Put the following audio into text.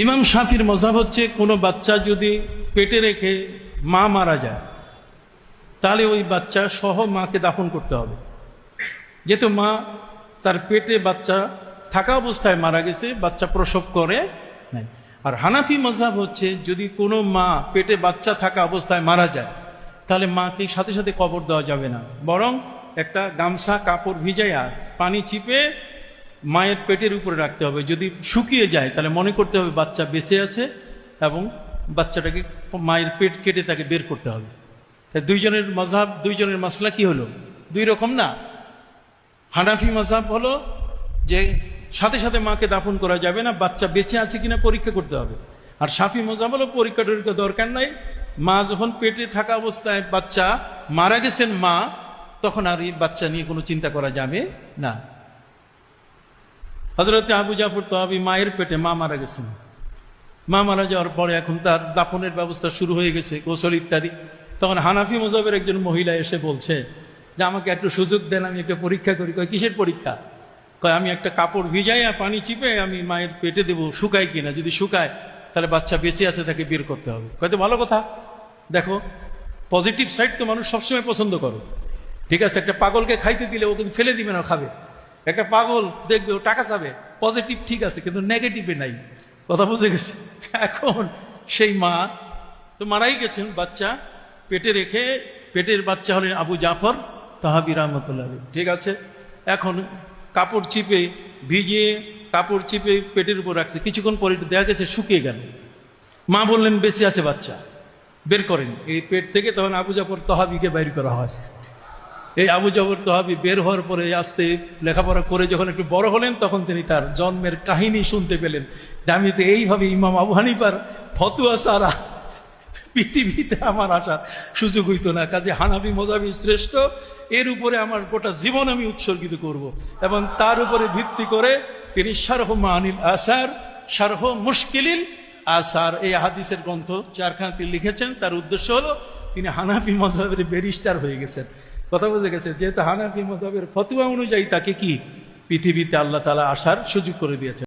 ইমাম শাফির মযহাব হচ্ছে কোনো বাচ্চা যদি পেটে রেখে মা মারা যায় তাহলে ওই বাচ্চা সহ মাকে দাফন করতে হবে, যেহেতু মা তার পেটে বাচ্চা থাকা অবস্থায় মারা গেছে, বাচ্চা প্রসব করে নাই। আর হানাফি মযহাব হচ্ছে যদি কোনো মা পেটে বাচ্চা থাকা অবস্থায় মারা যায় তাহলে মাকে সাথে সাথে কবর দেওয়া যাবে না, বরং একটা গামছা কাপড় ভিজাইয়া পানি চিপে মায়ের পেটের উপরে রাখতে হবে। যদি শুকিয়ে যায় তাহলে মনে করতে হবে বাচ্চা বেঁচে আছে এবং বাচ্চাটাকে মায়ের পেট কেটে তাকে বের করতে হবে। তাই দুইজনের মযহাব, দুইজনের মাসলা কি হলো? দুই রকম না। হানাফি মযহাব হলো যে সাথে সাথে মাকে দাফন করা যাবে না, বাচ্চা বেঁচে আছে কিনা পরীক্ষা করতে হবে। আর শাফি মযহাব হলো পরীক্ষা টরীক্ষা দরকার নাই, মা যখন পেটে থাকা অবস্থায় বাচ্চা মারা গেছেন মা, তখন আর এই বাচ্চা নিয়ে কোনো চিন্তা করা যাবে না। হযরত আবু জাফর তাহাবী মায়ের পেটে মা মারা গেছেন, মা মারা যাওয়ার পরে এখন তার দাফনের ব্যবস্থা শুরু হয়ে গেছে, গোসল ইত্যাদি। তখন হানাফি মযহাবের একজন মহিলা এসে বলছে যে আমাকে একটু সুযোগ দেন, আমি একটা পরীক্ষা করি। কয় কিসের পরীক্ষা? কয় আমি একটা কাপড় ভিজাইয়া পানি চিপে আমি মায়ের পেটে দেবো, শুকায় কিনা, যদি শুকায় তাহলে বাচ্চা বেঁচে আছে, তাকে বের করতে হবে। কয়তো ভালো কথা। দেখো, পজিটিভ সাইড তো মানুষ সবসময় পছন্দ করো। ঠিক আছে, একটা পাগলকে খাইতে দিলে ও কিন্তু ফেলে দিবে না, খাবে। একটা পাগল দেখবে ও টাকা চাবে, পজিটিভ ঠিক আছে, কিন্তু নেগেটিভে নাই। কথা বুঝে গেছে? এখন সেই মা তো মারাই গেছেন, বাচ্চা পেটে রেখে, পেটের বাচ্চা হলেন আবু জাফর তাহাবী রাহমাতুল্লাহ আলাইহি। ঠিক আছে, এখন কাপড় চিপে ভিজিয়ে কাপড় চিপে পেটের উপর রাখছে, কিছুক্ষণ পরে দেখা গেছে শুকিয়ে গেল। মা বললেন বেঁচে আছে বাচ্চা, বের করেন এই পেট থেকে। তখন আবু জাফর তাহাবীকে বের করা হয়। এই আবু জাফর তাহাবী বের হওয়ার পরে আস্তে লেখাপড়া করে যখন একটু বড় হলেন, তখন তিনি তার জন্মের কাহিনী শুনতে পেলেন যে আমি তো এইভাবে ইমাম আবু হানিফার ফতোয়া ছাড়া পৃথিবীতে আমার আসার সুযোগ হইতো না। কাজে হানাফি মযহাবই শ্রেষ্ঠ, এর উপরে আমার গোটা জীবন আমি উৎসর্গিত করব। এবং তার উপরে ভিত্তি করে তিনি শারহ মানিল আসার, শারহ মুশকিলিল আসার, এই হাদিসের গ্রন্থ চারখানা তিনি লিখেছেন। তার উদ্দেশ্য হলো তিনি হানাফি মযহাবের ব্যারিস্টার হয়ে গেছেন। কথা বুঝে গেছে? যেহেতু হানাফি মযহাবের ফতোয়া অনুযায়ী তাকে কি পৃথিবীতে আল্লাহ তাআলা আসার সুযোগ করে দিয়েছেন।